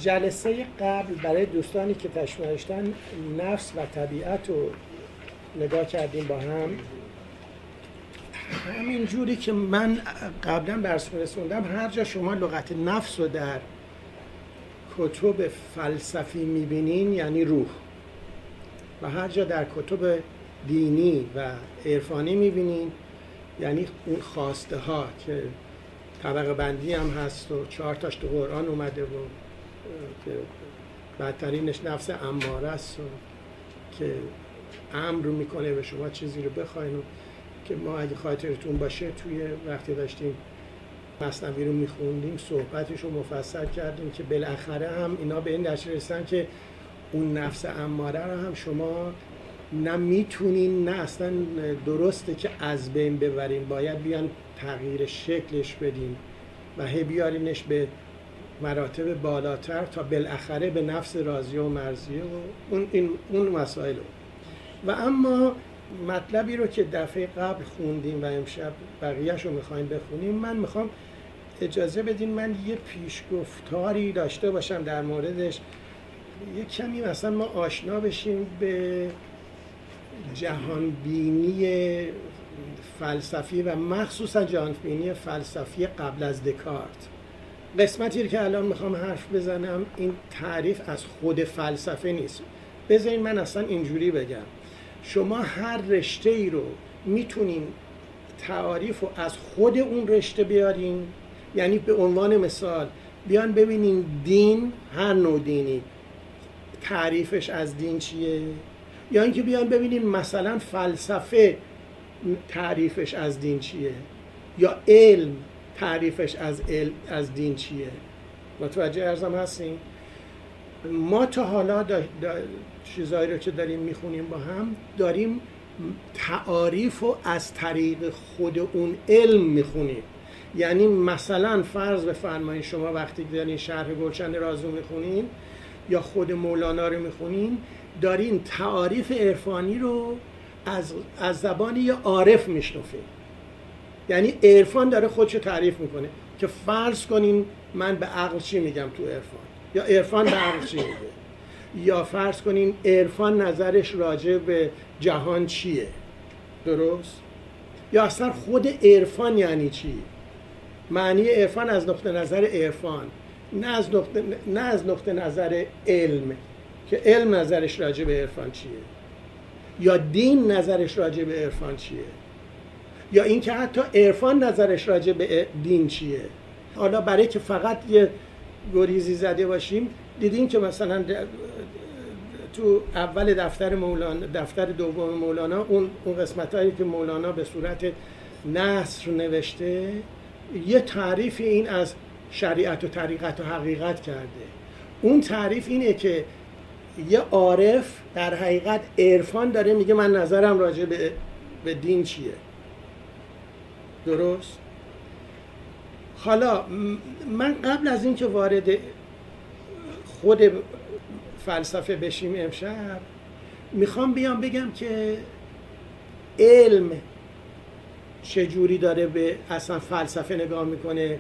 جلسه قبل برای دوستانی که تشریف داشتن نفس و طبیعت رو نگاه کردیم با هم. همین جوری که من قبلا درس رسوندم، هر جا شما لغت نفس رو در کتب فلسفی میبینین یعنی روح، و هر جا در کتب دینی و عرفانی میبینین یعنی اون خواسته ها که طبقه بندی هم هست و 4 تاش تو قرآن اومده و که بدترینش نفس اماره است و که امر میکنه به شما چیزی رو بخواین، و که ما اگه خاطرتون باشه توی وقتی داشتیم مثنوی رو میخوندیم صحبتش رو مفصل کردیم که بالاخره هم اینا به این نتیجه رسیدن که اون نفس اماره رو هم شما نه میتونین نه اصلا درسته که از بین ببرین، باید بیان تغییر شکلش بدین و هی بیارینش به مراتب بالاتر تا بالاخره به نفس راضیه و مرضیه و اون مسائل. و اما مطلبی رو که دفعه قبل خوندیم و امشب بقیه‌شو میخوایم بخونیم، من میخوام اجازه بدین من یه پیشگفتاری داشته باشم در موردش، یه کمی مثلا ما آشنا بشیم به جهانبینی فلسفی و مخصوصا جهانبینی فلسفی قبل از دکارت. قسمتی که الان میخوام حرف بزنم این تعریف از خود فلسفه نیست. بذارین من اصلا اینجوری بگم، شما هر رشته ای رو میتونین تعریف رو از خود اون رشته بیارین، یعنی به عنوان مثال بیان ببینین دین، هر نوع دینی تعریفش از دین چیه، یا اینکه بیان ببینین مثلا فلسفه تعریفش از دین چیه، یا علم تعریفش از دین چیه. متوجه ارزم هستین؟ ما تا حالا چیزایی رو که داریم میخونیم با هم داریم تعاریف رو از طریق خود اون علم میخونیم. یعنی مثلا فرض بفرمایید شما وقتی دارین شرح گلشن رازو میخونین یا خود مولانا رو میخونین، دارین تعاریف عرفانی رو از زبان یه عارف میشنفین. یعنی عرفان داره خودشو تعریف میکنه که فرض کنین من به عقل چی میگم تو عرفان، یا عرفان به عقل چی میگه، یا فرض کنین عرفان نظرش راجع به جهان چیه، درست؟ یا اصلا خود عرفان یعنی چی، معنی عرفان از نقطه نظر عرفان، نه از نقطه نظر علم که علم نظرش راجع به عرفان چیه، یا دین نظرش راجع به عرفان چیه، یا اینکه حتی عرفان نظرش راجع به دین چیه. حالا برای که فقط یه گریزی زده باشیم، دیدیم که مثلا تو اول دفتر دوم مولانا اون قسمتایی که مولانا به صورت نثر نوشته، یه تعریف این از شریعت و طریقت و حقیقت کرده. اون تعریف اینه که یه عارف در حقیقت عرفان داره میگه من نظرم راجع به دین چیه، درست؟ حالا من قبل از این که وارد خود فلسفه بشیم امشب، میخوام بیام بگم که علم چجوری داره به اصلا فلسفه نگاه میکنه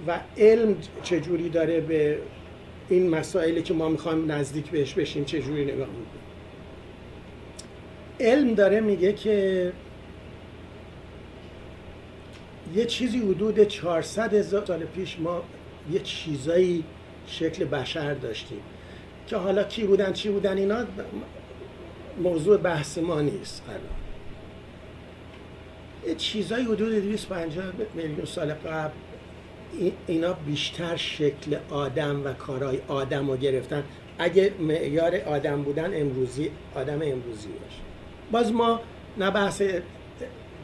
و علم چجوری داره به این مسائلی که ما میخوایم نزدیک بهش بشیم چجوری نگاه میکنه. علم داره میگه که یه چیزی حدود 400,000 سال پیش ما یه چیزایی شکل بشر داشتیم که حالا کی بودن چی بودن اینا موضوع بحث ما نیست. الان یه چیزایی حدود 250 میلیون سال قبل اینا بیشتر شکل آدم و کارهای آدم رو گرفتن. اگه معیار آدم بودن آدم امروزی باشه. باز ما نه بحث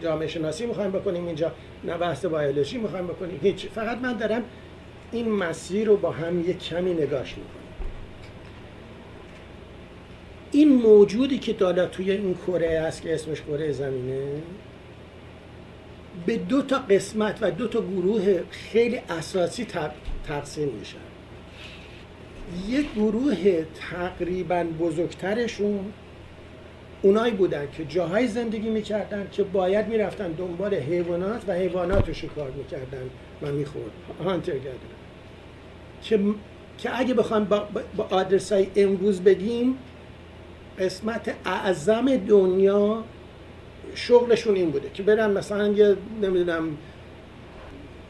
جامعه شناسی میخوایم بکنیم اینجا، نه بحث بیولوژی میخوایم بکنیم، هیچ. فقط من دارم این مسیر رو با هم یک کمی نگاش میکنم. این موجودی که دالا توی این کره هست که اسمش کره زمینه، به 2 تا قسمت و 2 تا گروه خیلی اساسی تقسیم میشن. یک گروه تقریبا بزرگترشون اونایی بودن که جاهای زندگی میکردن که باید میرفتن دنبال حیوانات و حیوانات رو شکار میکردن و میخورد، هانتر گردن، که که اگه بخوایم با آدرسای امروز بگیم، قسمت اعظم دنیا شغلشون این بوده که برن مثلا یه نمیدونم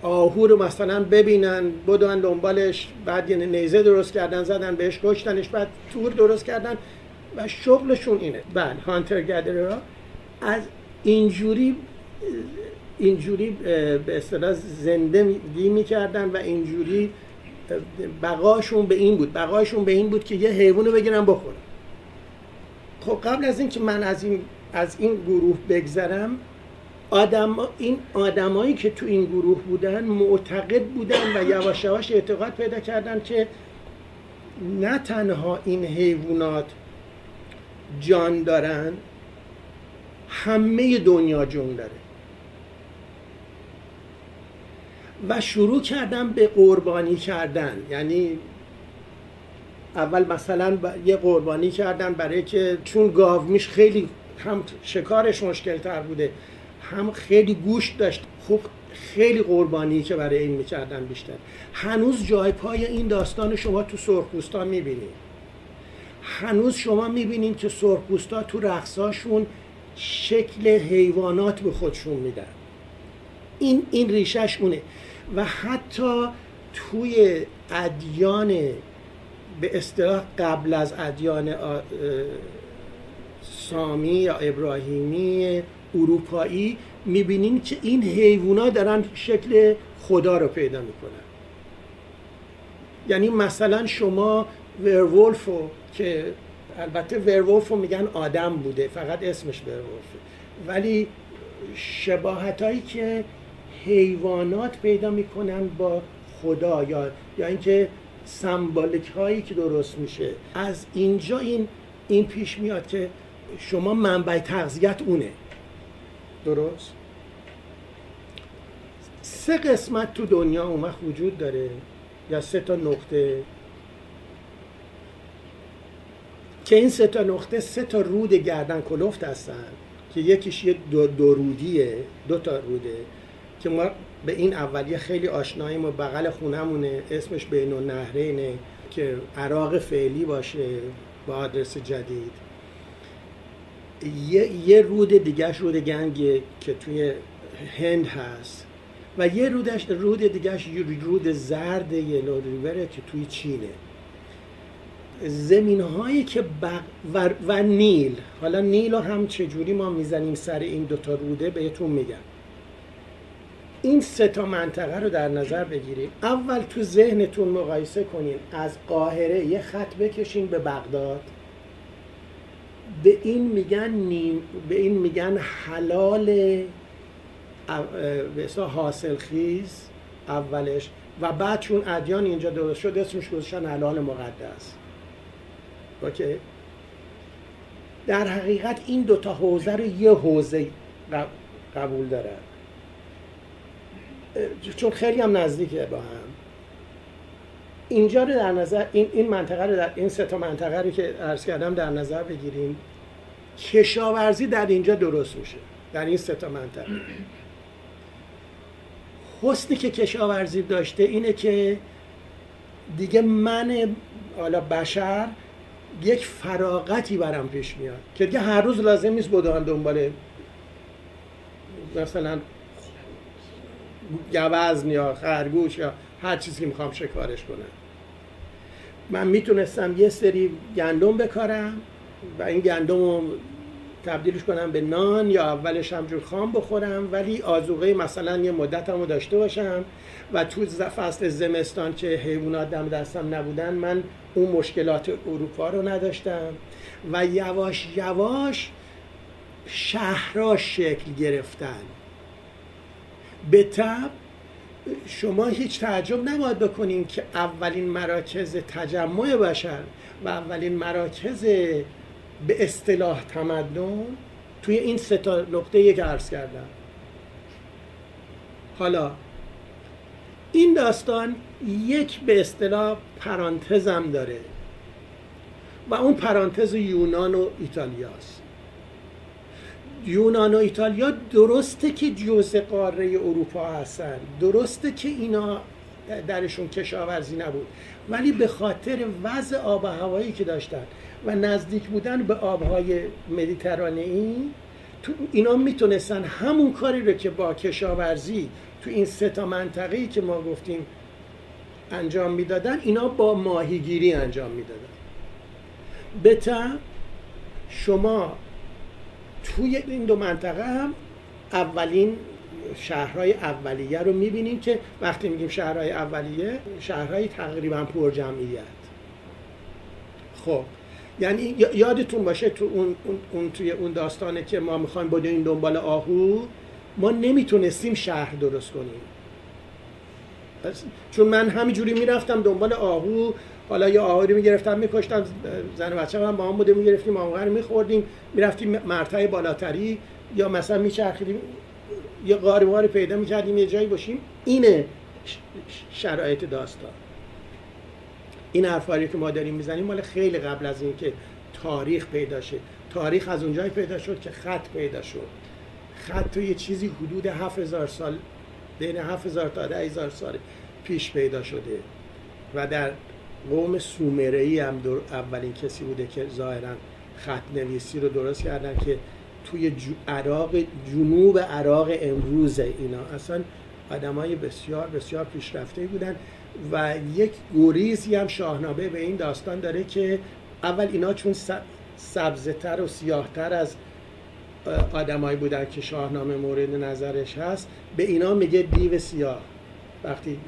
آهو رو مثلا ببینن، بدون دنبالش، بعد یه نیزه درست کردن زدن بهش کشتنش، بعد تور درست کردن و شغلشون اینه. بله، هانتر گدررها از اینجوری به اصطلاح زندگی میکردن و اینجوری بقاشون به این بود که یه حیوان رو بگیرن بخورن. خب قبل از این که من از این گروه بگذرم، این آدمایی که تو این گروه بودن معتقد بودن و یواش یواش اعتقاد پیدا کردن که نه تنها این حیوانات جان دارن، همه دنیا جون داره و شروع کردن به قربانی کردن. یعنی اول مثلا یه قربانی کردن برای که چون گاومیش خیلی هم شکارش مشکل تر بوده، هم خیلی گوشت داشت، خب خیلی قربانی که برای این میکردن بیشتر. هنوز جای پای این داستان شما تو سرخپوستان میبینید. هنوز شما میبینید که سرخپوستا تو رقصاشون شکل حیوانات به خودشون میدن. این ریشش اونه. و حتی توی ادیان به اصطلاح قبل از ادیان سامی یا ابراهیمی اروپایی میبینین که این حیوونا دارن شکل خدا رو پیدا میکنن. یعنی مثلا شما ورولفو، که البته ورولفو میگن آدم بوده، فقط اسمش ورولفه، ولی شباهت هایی که حیوانات پیدا میکنن با خدا یا اینکه سمبولیک هایی که درست میشه، از اینجا این پیش میاد که شما منبع تغذیت اونه. درست؟ 3 قسمت تو دنیا اون وقت وجود داره، یا 3 تا نقطه، که این 3 تا نقطه 3 تا رود گردن کلفت هستن که یکیش یه دورودیه، 2 تا روده که ما به این اولیه خیلی آشناییم و بغل خونمونه، اسمش بین النهرینه که عراق فعلی باشه با آدرس جدید. یه رود دیگهش رود گنگه که توی هند هست و یه رود دیگهش رود زرد یلو ریوره که توی چینه. زمین هایی که و نیل، حالا نیل رو هم چجوری ما میزنیم سر این 2 تا روده بهتون میگم. این 3 تا منطقه رو در نظر بگیرید. اول تو ذهنتون مقایسه کنین، از قاهره یه خط بکشین به بغداد، به این میگن حلال حاصل خیز اولش، و بعد چون ادیان اینجا درست شد اسمش گذاشتن حلال مقدس. اوکی؟ در حقیقت این 2 تا حوزه رو یه حوزه قبول دارن، چون خیلی هم نزدیکه با هم. اینجا رو در نظر این منطقه رو این 3 تا منطقه رو که عرض کردم در نظر بگیریم. کشاورزی در اینجا درست میشه، در این 3 تا منطقه. حسنی که کشاورزی داشته اینه که دیگه من حالا بشر یک فراغتی برام پیش میاد که دیگه هر روز لازم نیست بدوم دنبال مثلا گوزن یا خرگوش یا هر چیزی که میخوام شکارش کنم. من میتونستم یه سری گندم بکارم و این گندم رو تبدیلش کنم به نان یا اولش همجور خام بخورم، ولی آذوقه مثلا یه مدت هم داشته باشم و تو فصل زمستان که حیوانات دم دستم نبودن من اون مشکلات اروپا رو نداشتم و یواش یواش شهرها شکل گرفتن. به طب شما هیچ تعجب نباید بکنین که اولین مراکز تجمع بشر و اولین مراکز به اصطلاح تمدن توی این 3 تا نقطه که عرض کردم. حالا این داستان یک به اصطلاح پرانتزم داره و اون پرانتز یونان و ایتالیاست. یونان و ایتالیا درسته که جزء قاره اروپا هستن، درسته که اینا درشون کشاورزی نبود، ولی به خاطر وضع آب و هوایی که داشتن و نزدیک بودن به آبهای مدیترانه‌ای، تو اینا میتونستن همون کاری رو که با کشاورزی تو این 3 منطقه‌ای که ما گفتیم انجام میدادن، اینا با ماهیگیری انجام میدادن. به‌طبع شما توی این 2 منطقه هم اولین شهرهای اولیه رو میبینیم که وقتی میگیم شهرهای اولیه، شهرهای تقریبا پر جمعیت. خب یعنی یادتون باشه تو توی اون داستانه که ما میخوایم بدویم دنبال آهو، ما نمیتونستیم شهر درست کنیم، چون من همینجوری میرفتم دنبال آهو. حالا یا آهو رو میگرفتم میکشتم، زن و بچه هم با هم بوده میگرفتیم آهو رو میخوردیم، میرفتیم مرتبه بالاتری، یا مثلا میچرخیدیم یه غاری پیدا میکردیم یه جایی باشیم. اینه شرایط داستان. این حرفایی که ما داریم میزنیم مال خیلی قبل از این که تاریخ پیدا شد. تاریخ از اونجایی پیدا شد که خط پیدا شد. خط تو یه چیزی حدود 7000 سال، بین 7000 تا 10000 سال پیش پیدا شده و در قوم سومری هم اولین کسی بوده که ظاهراً خط نویسی رو درست کردن که توی عراق، جنوب عراق امروز، اینا اصلا آدمای بسیار بسیار پیشرفته بودن. و یک گریزی هم شاهنامه به این داستان داره که اول اینا چون سبزتر و سیاهتر از آدمایی بودن که شاهنامه مورد نظرش هست، به اینا میگه دیو سیاه. وقتی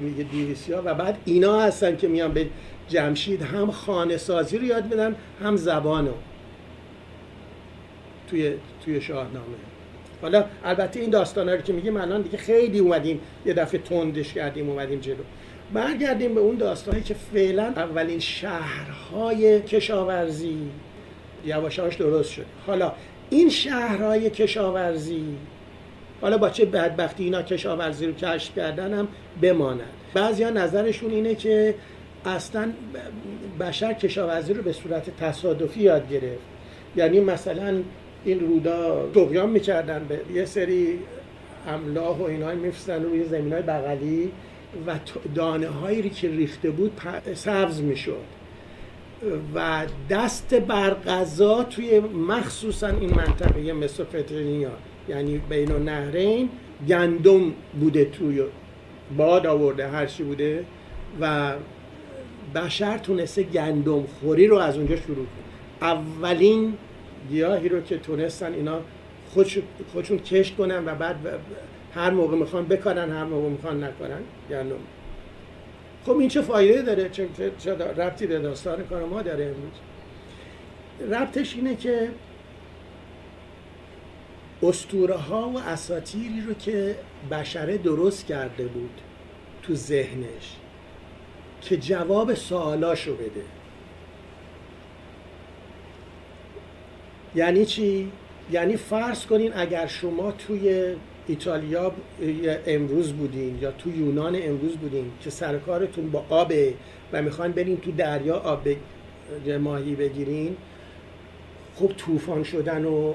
میگه دیو سیاه، و بعد اینا هستن که میان به جمشید هم خانه سازی رو یاد بدن، هم زبانو توی شاهنامه. حالا البته این داستانا رو که میگیم الان دیگه خیلی اومدیم یه دفعه تندش کردیم، اومدیم جلو. برگردیم به اون داستانی که فعلا اولین شهرهای کشاورزی یواشاش درست شد. حالا این شهرهای کشاورزی، حالا با چه بدبختی اینا کشاورزی رو کشف کردن هم بماند. بعضیا نظرشون اینه که اصلا بشر کشاورزی رو به صورت تصادفی یاد گرفت. یعنی مثلا این رودا طغیان میکردن، به یه سری املاح و اینای میفرستن روی زمینای بغلی و دانه هایی که ریخته بود سبز میشد و دست بر غذا توی مخصوصا این منطقه مسوپتامیا، یعنی بین النهرین، گندم بوده، توی باد آورده هرچی بوده و بشر تونسته گندم خوری رو از اونجا شروع کنه. اولین گیاهی رو که تونستن اینا خودشون کشت کنن و بعد هر موقع میخوان بکارن، هر موقع میخوان نکارن گندم. خب این چه فایده داره؟ چه ربطی به داستان کار ما داره امروز؟ ربطش اینه که اسطوره ها و اساطیری رو که بشره درست کرده بود تو ذهنش که جواب سوالاشو بده. یعنی چی؟ یعنی فرض کنین اگر شما توی ایتالیا امروز بودین یا توی یونان امروز بودین که سرکارتون با آبه و میخواین برین تو دریا آب ماهی بگیرین، خب طوفان شدن و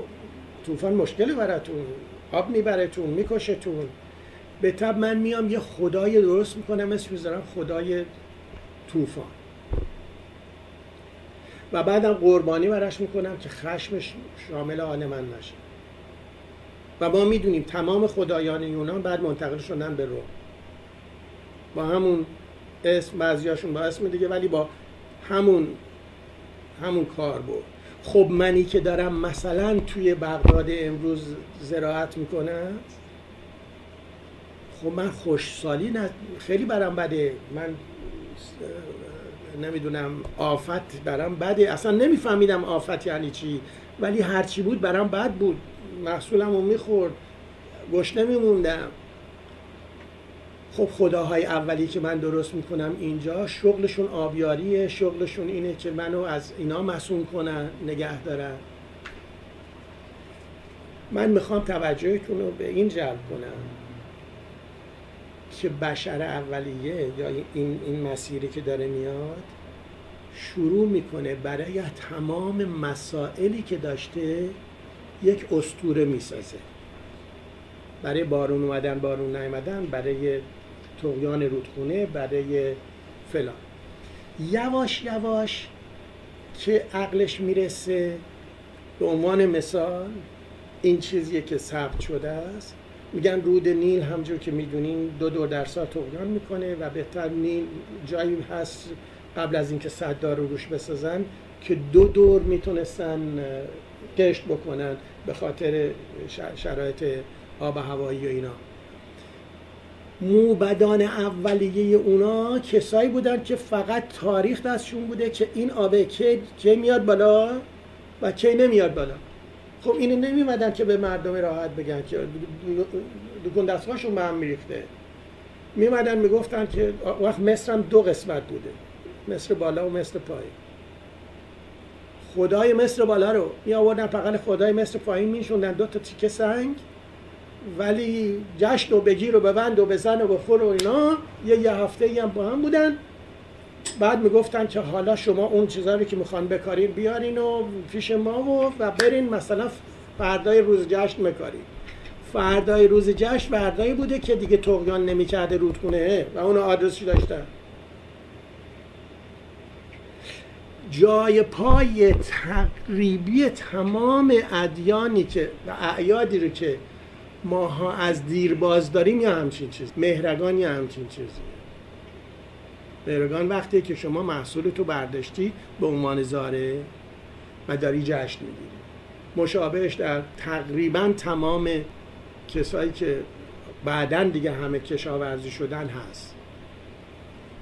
طوفان مشکل براتون، آب میبرتون، میکشتون. به طب من میام یه خدای درست میکنم مثل میذارم خدای طوفان و بعدم قربانی براش میکنم که خشمش شامل آن من نشه. و ما میدونیم تمام خدایان یونان بعد منتقل شدن به روم با همون اسم، بعضیاشون با اسم دیگه ولی با همون کار بود. خب منی که دارم مثلا توی بغداد امروز زراعت میکنم، خب من خوشسالی خیلی برام بده، من نمیدونم آفت برام بده، اصلا نمیفهمیدم آفت یعنی چی، ولی هرچی بود برام بد بود، محصولمو میخورد، گشنه میموندم. خب خداهای اولی که من درست میکنم اینجا شغلشون آبیاریه، شغلشون اینه که منو از اینا مسئول کنن، نگه دارن. من میخوام توجهتون رو به این جلب کنم که بشر اولیه یا این مسیری که داره میاد شروع میکنه برای تمام مسائلی که داشته یک اسطوره میسازه. برای بارون اومدن، بارون نیومدن، برای طغیان رودخونه، برای فلان. یواش یواش که عقلش میرسه، به عنوان مثال این چیزیه که ثبت شده است، میگن رود نیل همجور که میدونین 2 دور در سال طغیان میکنه و بهتر نیل جایی هست قبل از اینکه سدها رو روش بسازن که 2 دور میتونستن کشت بکنن به خاطر شرایط آب و هوایی و اینا. موبدان اولیه اونا کسایی بودن که فقط تاریخ دستشون بوده که این آبه کی میاد بالا و کی نمیاد بالا. خب اینو نمیمدن که به مردم راحت بگن که دکون دستگاهشون به هم میریخته. میمدن میگفتن که وقت مصر هم 2 قسمت بوده، مصر بالا و مصر پایین. خدای مصر بالا رو می آوردن فقط خدای مصر پایین میشوندن 2 تا تیکه سنگ، ولی جشن و بگیر و ببند و بزن و بخور و اینا یه هفته‌ای هم با هم بودن. بعد میگفتن که حالا شما اون چیزایی که میخوان بکارین بیارین و پیش ما و برین مثلا فردای روز جشن بکارین. فردای روز جشن فردایی بوده که دیگه طغیان نمی‌کرده رودخونه و اون آدرسش داشتن. جای پای تقریبی تمام ادیانی که و اعیادی رو که ماها از دیرباز داریم یا همچین چیز، مهرگان یا همچین چیزی. مهرگان وقتی که شما محصولتو برداشتی به عنوان زاره و داری جشن میگیری. مشابهش در تقریبا تمام کسایی که بعدن دیگه همه کشاورزی شدن هست.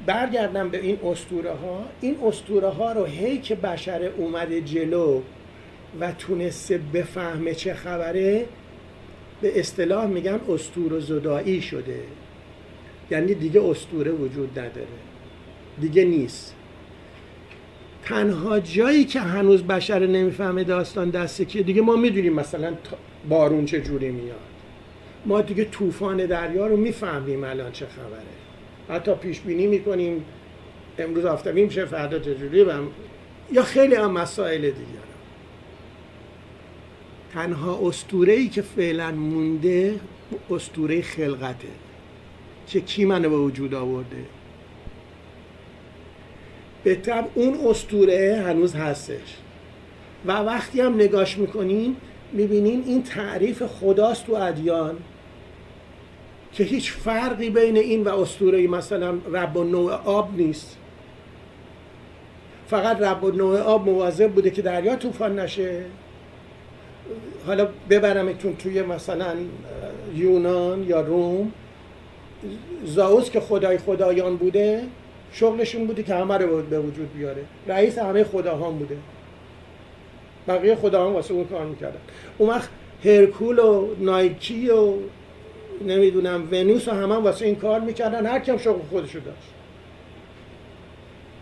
برگردم به این اسطوره ها. این اسطوره ها رو هی که بشر اومده جلو و تونسته بفهمه چه خبره، به اصطلاح میگن اسطوره زدایی شده. یعنی دیگه اسطوره وجود نداره، دیگه نیست. تنها جایی که هنوز بشر نمیفهمه داستان دسته که دیگه ما میدونیم مثلا بارون چه جوری میاد، ما دیگه طوفان دریا رو میفهمیم الان چه خبره، حتی پیش بینی میکنیم امروز آفتابی میشه فردا چجوری یا خیلی هم مسائل دیگه. تنها اسطوره‌ای که فعلا مونده اسطوره خلقته که کی منو به وجود آورده. به طب اون اسطوره هنوز هستش و وقتی هم نگاش میکنین میبینین این تعریف خداست تو ادیان که هیچ فرقی بین این و اسطوره مثلا رب النوع آب نیست. فقط رب النوع آب مواظب بوده که دریا طوفان نشه. حالا ببرمتون توی مثلا یونان یا روم، زائوس که خدای خدایان بوده شغلشون بوده که همه رو به وجود بیاره، رئیس همه خداها بوده، بقیه خداها واسه اون کار میکردن. اون وقت هرکول و نایکی و نمیدونم ونوس و همه واسه این کار میکردن، هر کم شغل خودشو داشت.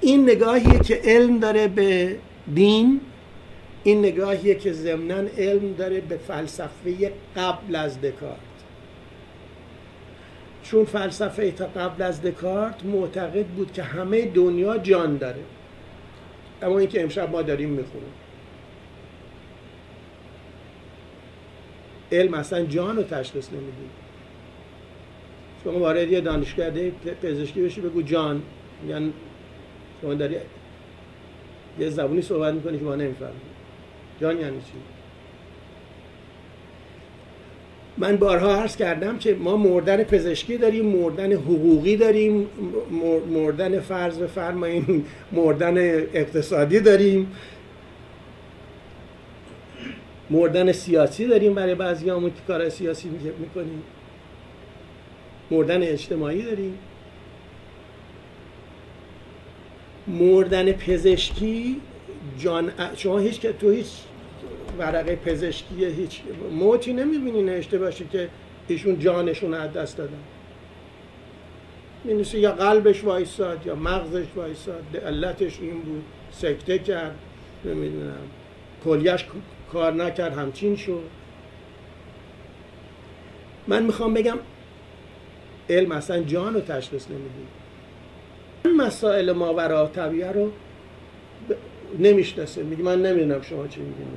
این نگاهیه که علم داره به دین، این نگاهیه که ضمناً علم داره به فلسفه قبل از دکارت. چون فلسفه تا قبل از دکارت معتقد بود که همه دنیا جان داره، اما این که امشب ما داریم میخونیم. علم اصلا جان رو تشخیص نمیده. شما وارد یه دانشگاه پزشکی بشی بگو جان، یعنی شما داری یه زبونی صحبت میکنی که ما نمیفهمیم جان یعنی چی. من بارها عرض کردم که ما مردن پزشکی داریم، مردن حقوقی داریم، مردن فرض بفرماییم مردن اقتصادی داریم، مردن سیاسی داریم برای بعضیامون که کار سیاسی میکنیم، مردن اجتماعی داریم. مردن پزشکی جان، شما تو هیچ ورقه پزشکی هیچ موتی نمیبینی نوشته باشه که ایشون جانشون از دست دادن. می‌نویسه یا قلبش وایساد یا مغزش وایساد، علتش این بود، سکته کرد، نمیدونم کلیه‌اش کار نکرد، همچین شد. من میخوام بگم علم اصلا جان رو تشخیص نمیده. این مسائل ماوراء طبیعه رو نمیشناسه، میگه من نمیدونم شما چی میگین.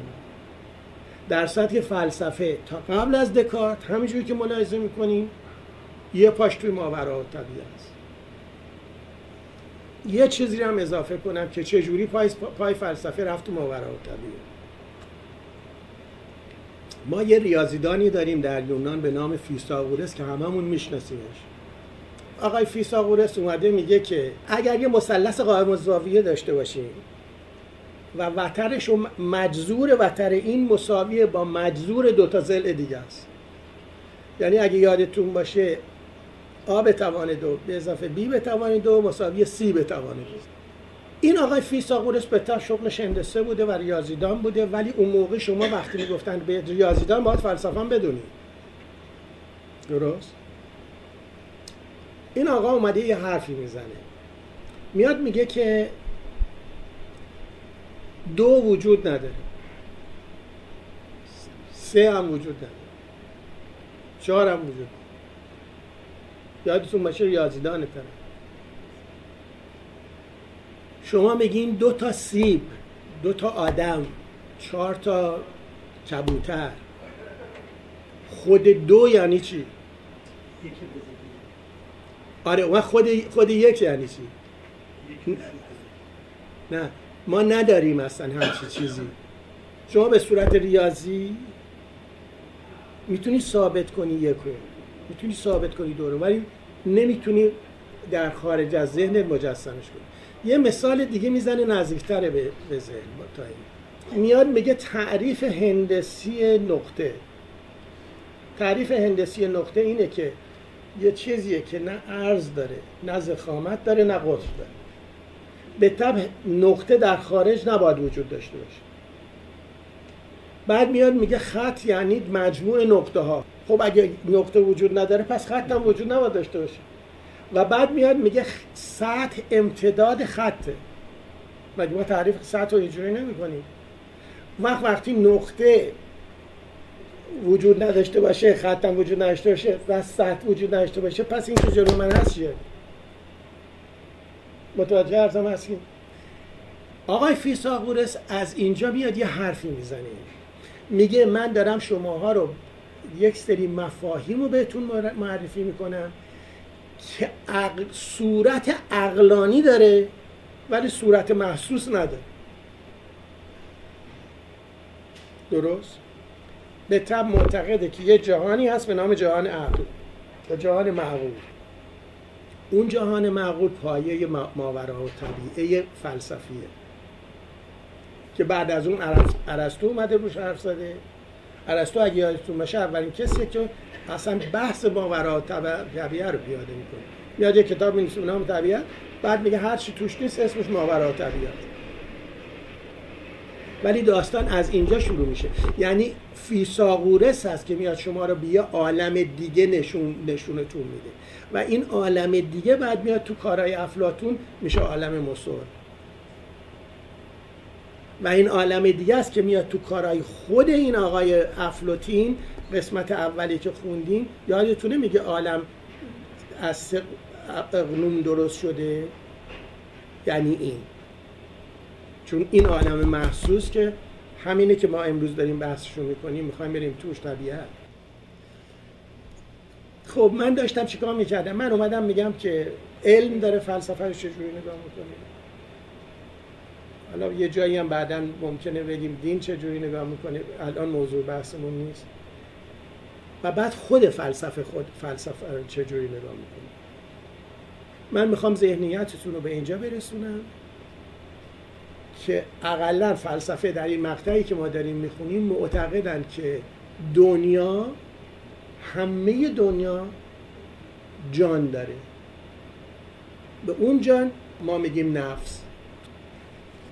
در سطح فلسفه تا قبل از دکارت همینجوری که ملاحظه میکنیم یه پاش توی ماورالطبیعه است. یه چیزی هم اضافه کنم که چجوری پای فلسفه رفت تو ماورالطبیعه. ما یه ریاضیدانی داریم در یونان به نام فیثاغورس که هممون میشناسیمش. آقای فیثاغورس اومده میگه که اگر یه مثلث قائم الزاویه داشته باشیم و وترش و مجذور وتر این مساویه با مجذور دوتا ضلع دیگه است. یعنی اگه یادتون باشه A به توان 2 به اضافه B به توان 2 مساوی C به توان 2. این آقای فیثاغورس به تا شغلش هندسه بوده و ریاضیدان بوده، ولی اون موقع شما وقتی میگفتن به ریاضیدان باید فلسفه هم بدونی. درست؟ این آقا اومده یه حرفی میزنه، میاد میگه که 2 وجود نداره، 3 هم وجود نداره، 4 هم وجود نداره. یادتون باشه ریاضیدان طرف شما میگین 2 تا سیب، 2 تا آدم، 4 تا کبوتر، خود 2 یعنی چی؟ آره و خود یک یعنی چی؟ نه ما نداریم اصلا همچی چیزی. شما به صورت ریاضی میتونی ثابت کنی یکو، میتونی ثابت کنی 2 رو، ولی نمیتونی در خارج از ذهن مجسمش کنی. یه مثال دیگه میزنه نزدیکتره به ذهن تا این. میاد میگه تعریف هندسی نقطه. تعریف هندسی نقطه اینه که یه چیزیه که نه عرض داره، نه ضخامت داره، نه قطر داره. به طبع نقطه در خارج نباید وجود داشته باشه. بعد میاد میگه خط یعنی مجموع نقطه ها. خب اگه نقطه وجود نداره پس خط هم وجود نباید داشته باشه. و بعد میاد میگه سطح امتداد خطه. مگه ما تعریف سطح رو اینجوری نمی کنیم؟ وقتی نقطه وجود نداشته باشه، خط هم وجود نداشته باشه و سطح وجود نداشته باشه، پس این که جلو من هست چیه؟ متوجه عرضم هستیم؟ آقای فیثاغورس از اینجا میاد یه حرفی میزنه، میگه من دارم شماها رو یک سری مفاهیم رو بهتون معرفی میکنم که صورت عقلانی داره ولی صورت محسوس نداره. درست؟ به طب معتقده که یه جهانی هست به نام جهان عقل و جهان معقول. اون جهان معقول پایه ماورالطبیعه فلسفیه که بعد از اون ارسطو اومده روش حرف زده. ارسطو اگه یادتون باشه اولین کسیه که اصلا بحث ماورالطبیعه رو پیاده میکنه. میاد یه کتاب می‌نویسه به نام طبیعت، بعد میگه هر چی توش نیست اسمش ماورالطبیعه. ولی داستان از اینجا شروع میشه. یعنی فیثاغورس هست که میاد شما رو به یه عالم دیگه نشونتون میده و این عالم دیگه بعد میاد تو کارهای افلاطون میشه عالم موسور و این عالم دیگه است که میاد تو کارهای خود این آقای افلاطین. قسمت اولی که خوندیم یادتونه میگه عالم از اقنوم درست شده، یعنی این، چون این عالم محسوس که همینه که ما امروز داریم بحثشو میکنیم، میخوایم بریم توش طبیعت. خب من داشتم چیکار میکردم؟ من اومدم میگم که علم داره فلسفه رو چجوری نگاه میکنه. حالا یه جایی هم بعداً ممکنه بگیم دین چجوری نگاه میکنه، الان موضوع بحثمون نیست. و بعد خود فلسفه رو چجوری نگاه میکنه. من میخوام ذهنیتتون رو به اینجا برسونم که اقلا فلسفه در این مقطعی که ما داریم میخونیم معتقدن که دنیا، همه دنیا جان داره. به اون جان ما میگیم نفس.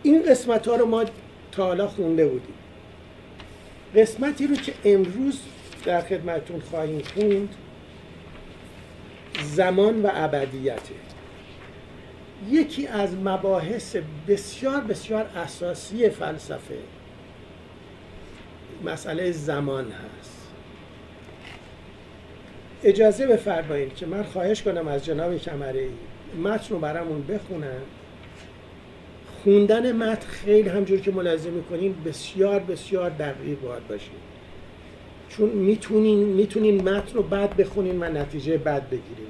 این قسمت ها رو ما تا حالا خونده بودیم. قسمتی رو که امروز در خدمتتون خواهیم خوند زمان و ابدیته. یکی از مباحث بسیار بسیار اساسی فلسفه مسئله زمان هست. اجازه بفرمایید که من خواهش کنم از جناب کمره‌ای متن رو برامون بخونن. خوندن متن خیلی همجور که ملاحظه میکنیم بسیار بسیار دقیق باید باشه، چون میتونین متن رو بد بخونین و نتیجه بد بگیرین.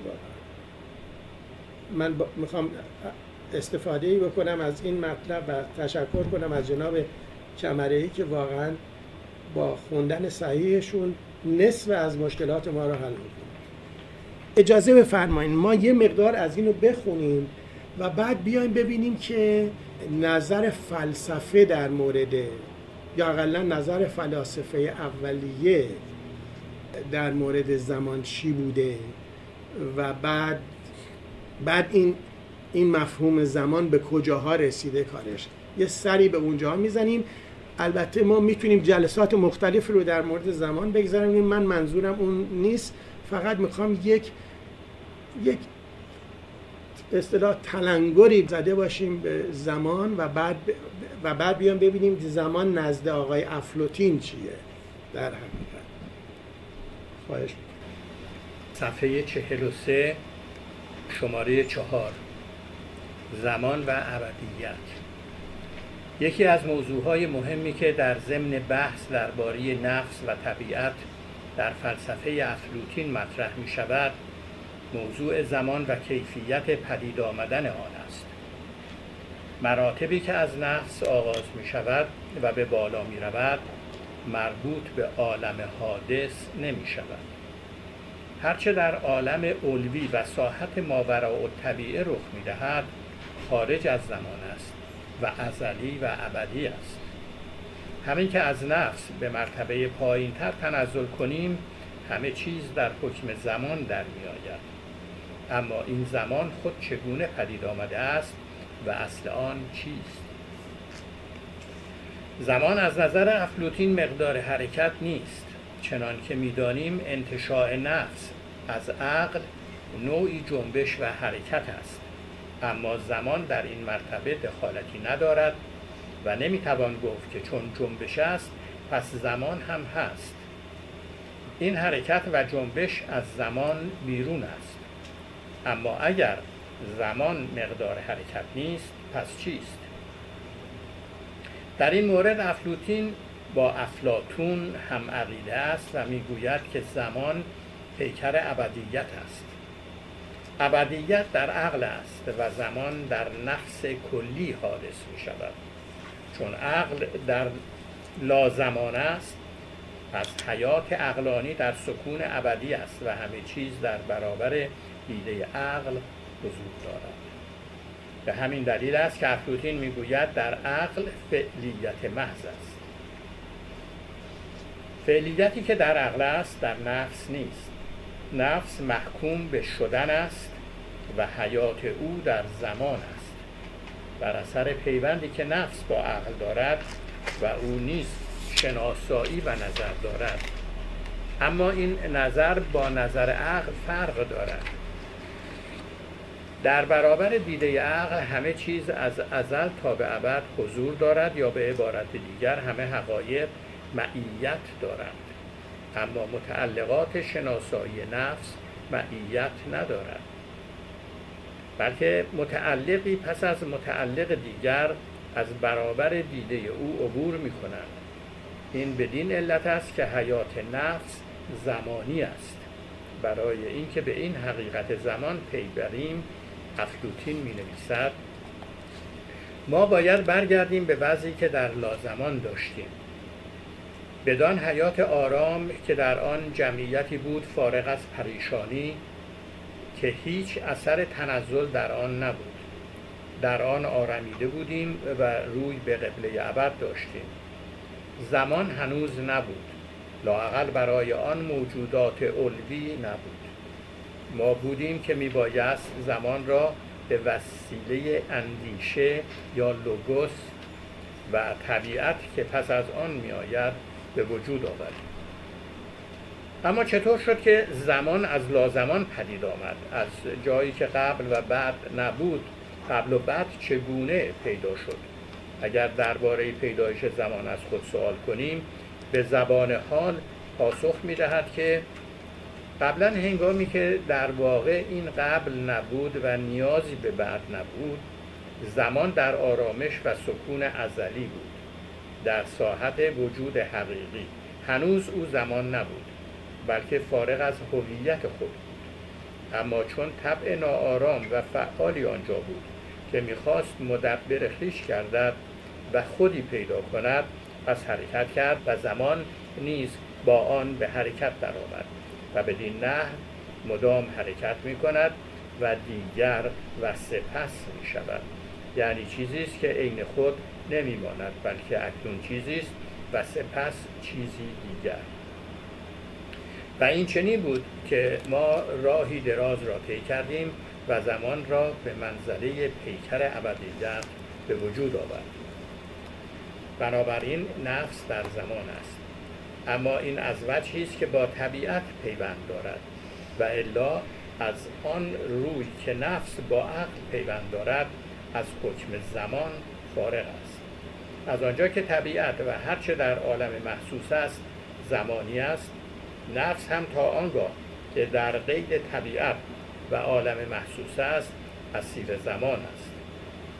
من میخوام استفاده بکنم از این مطلب و تشکر کنم از جناب کمره‌ای که واقعا با خوندن صحیحشون نصف از مشکلات ما رو حل میکنه. اجازه بفرمایید ما یه مقدار از اینو بخونیم و بعد بیایم ببینیم که نظر فلسفه در مورد، یا اقلا نظر فلاسفه اولیه در مورد زمان چی بوده و بعد این مفهوم زمان به کجاها رسیده کارش. یه سری به اونجاها میزنیم. البته ما میتونیم جلسات مختلف رو در مورد زمان بگذاریم. من منظورم اون نیست، فقط میخوام یک اصطلاح تلنگری زده باشیم به زمان و بعد بیام ببینیم زمان نزد آقای افلاطین چیه در حقیقت. خواهش میکنم. صفحه 43 شماره 4 زمان و ابدیت. یکی از موضوعهای مهمی که در ضمن بحث درباره نفس و طبیعت در فلسفه افلاطین مطرح می شود موضوع زمان و کیفیت پدید آمدن آن است. مراتبی که از نفس آغاز می شود و به بالا می رود مربوط به عالم حادث نمی شود. هرچه در عالم علوی و ساحت ماوراء الطبیعه رخ می دهد خارج از زمان است و ازلی و ابدی است. همین که از نفس به مرتبه پایین‌تر تنزل کنیم همه چیز در حکم زمان در می آید. اما این زمان خود چگونه پدید آمده است و اصل آن چیست؟ زمان از نظر افلاطین مقدار حرکت نیست، چنان که می‌دانیم انتشاء نفس از عقل نوعی جنبش و حرکت است. اما زمان در این مرتبه دخالتی ندارد و نمی‌توان گفت که چون جنبش است پس زمان هم هست. این حرکت و جنبش از زمان بیرون است. اما اگر زمان مقدار حرکت نیست پس چیست؟ در این مورد افلاطین با افلاطون هم عقیده است و میگوید که زمان پیکر ابدیت است. ابدیت در عقل است و زمان در نفس کلی حادث می شود. چون عقل در لازمان است پس حیات عقلانی در سکون ابدی است و همه چیز در برابر دیده عقل حضور دارد. به همین دلیل است که افلاطین میگوید در عقل فعلیت محض است. فعلیتی که در عقل است در نفس نیست. نفس محکوم به شدن است و حیات او در زمان است بر اثر پیوندی که نفس با عقل دارد و او نیز شناسایی و نظر دارد. اما این نظر با نظر عقل فرق دارد. در برابر دیده عقل همه چیز از ازل تا به ابد حضور دارد، یا به عبارت دیگر همه حقایق معیت دارند. اما متعلقات شناسایی نفس معیت ندارد، بلکه متعلقی پس از متعلق دیگر از برابر دیده او عبور می کنند. این بدین علت است که حیات نفس زمانی است. برای اینکه به این حقیقت زمان پی بریم افلاطین می نویسد ما باید برگردیم به وضعی که در لازمان داشتیم، بدان حیات آرام که در آن جمعیتی بود فارغ از پریشانی که هیچ اثر تنزل در آن نبود. در آن آرمیده بودیم و روی به قبله ابد داشتیم. زمان هنوز نبود، لااقل برای آن موجودات علوی نبود. ما بودیم که میبایست زمان را به وسیله اندیشه یا لوگوس و طبیعت که پس از آن میآید به وجود آوریم. اما چطور شد که زمان از لازمان پدید آمد؟ از جایی که قبل و بعد نبود، قبل و بعد چگونه پیدا شد؟ اگر درباره پیدایش زمان از خود سوال کنیم، به زبان حال پاسخ می‌دهد که قبلا هنگامی که در واقع این قبل نبود و نیازی به بعد نبود، زمان در آرامش و سکون ازلی بود، در ساحت وجود حقیقی. هنوز او زمان نبود، بلکه فارغ از هویت خود بود. اما چون طبع ناآرام و فعالی آنجا بود که می‌خواست مدبر خویش گردد و خودی پیدا کند، پس حرکت کرد و زمان نیز با آن به حرکت درآمد و بدین نحو مدام حرکت می‌کند و دیگر و سپس می‌شود. یعنی چیزی است که عین خود نمی‌ماند، بلکه اکنون چیزی است و سپس چیزی دیگر. و این چنین بود که ما راهی دراز را طی کردیم و زمان را به منزله پیکر ابدیت به وجود آوردیم. بنابراین نفس در زمان است، اما این از وجهی است که با طبیعت پیوند دارد و الا از آن روی که نفس با عقل پیوند دارد از حکم زمان فارغ است. از آنجا که طبیعت و هرچه در عالم محسوس است زمانی است، نفس هم تا آنگاه که در قید طبیعت و عالم محسوس است اسیر زمان است.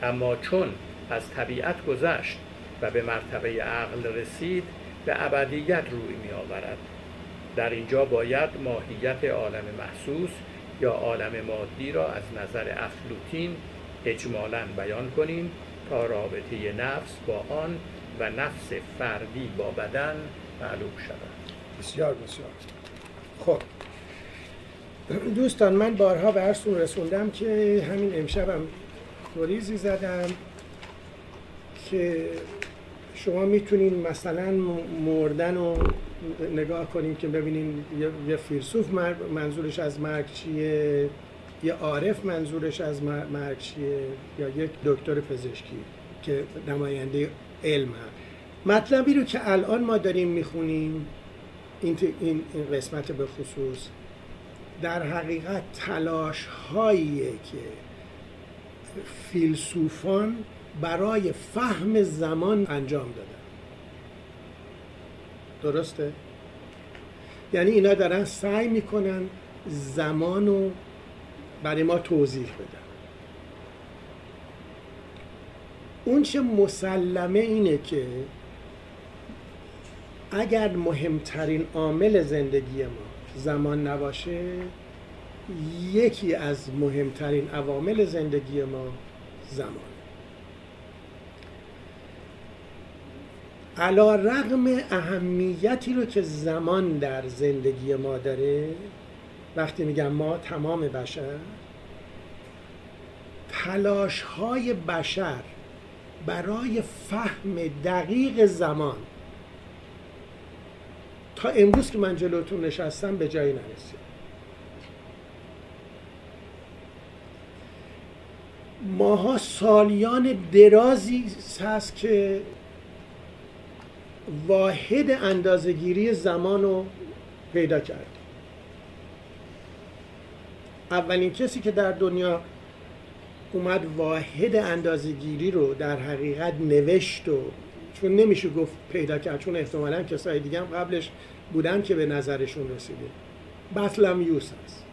اما چون از طبیعت گذشت و به مرتبه عقل رسید، به ابدیت روی می آورد. در اینجا باید ماهیت عالم محسوس یا عالم مادی را از نظر افلاطین اجمالاً بیان کنیم تا رابطه نفس با آن و نفس فردی با بدن معلوم شود. بسیار بسیار. خب دوستان، من بارها به عرضتون رسوندم که همین امشبم گریزی زدم که شما میتونین مثلا مردن رو نگاه کنیم که ببینین یه فیلسوف منظورش از مرگ چیه، یه عارف منظورش از مرگ چیه، یا یک دکتر پزشکی که نماینده علم هست. مطلبی رو که الان ما داریم میخونیم این قسمت به خصوص در حقیقت تلاش هاییه که فیلسوفان برای فهم زمان انجام دادن. درسته؟ یعنی اینا دارن سعی میکنن زمان رو برای ما توضیح بدن. اون چه مسلمه اینه که اگر مهمترین عامل زندگی ما زمان نباشه، یکی از مهمترین عوامل زندگی ما زمان. علی رغم اهمیتی رو که زمان در زندگی ما داره، وقتی میگم ما تمام بشر، تلاش‌های بشر برای فهم دقیق زمان تا امروز که من جلوتون نشستم به جایی نرسید. ماها سالیان درازی هست که واحد اندازه‌گیری زمان رو پیدا کردیم. اولین کسی که در دنیا اومد واحد اندازه‌گیری رو در حقیقت نوشت و چون نمیشه گفت پیدا کرد، چون احتمالاً کسای دیگه هم قبلش بودن که به نظرشون رسیده، بطلمیوس هست.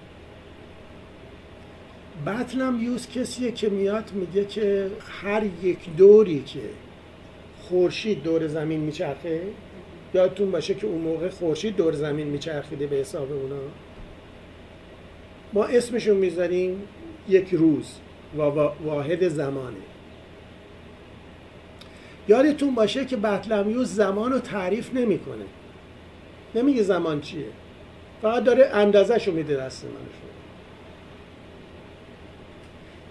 بطلمیوس کسیه که میاد میگه که هر یک دوری که خورشید دور زمین میچرخه، یادتون باشه که اون موقع خورشید دور زمین میچرخیده به حساب اونا، ما اسمشو میذاریم یک روز و واحد زمانه. یادتون باشه که بطلمیوس زمان رو تعریف نمیکنه، نمیگه زمان چیه، فقط داره اندازه‌شو میده دست من.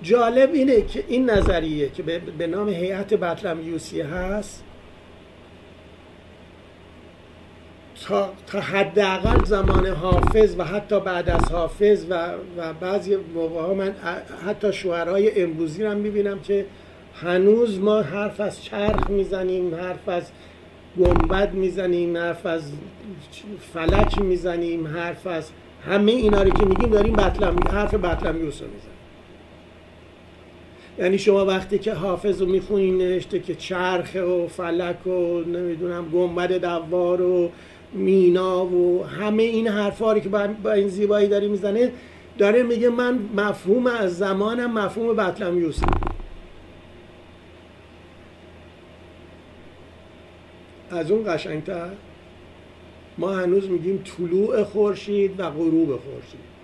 جالب اینه که این نظریه که به نام هیئت بطلمیوسی هست تا حداقل زمان حافظ و حتی بعد از حافظ و بعضی موقع‌ها من حتی شعرهای امروزی رو هم میبینم که هنوز ما حرف از چرخ میزنیم، حرف از گنبد میزنیم، حرف از فلک میزنیم، حرف از همه اینا رو که میگیم داریم حرف بطلمیوس رو میزنیم. یعنی شما وقتی که حافظ رو میخونین نوشته که چرخ و فلک و نمیدونم گنبد دوار و مینا و همه این حرفا رو که با این زیبایی داره میزنه، داره میگه من مفهوم از زمانم مفهوم بطلمیوسه. از اون قشنگتر ما هنوز میگیم طلوع خورشید و غروب خورشید.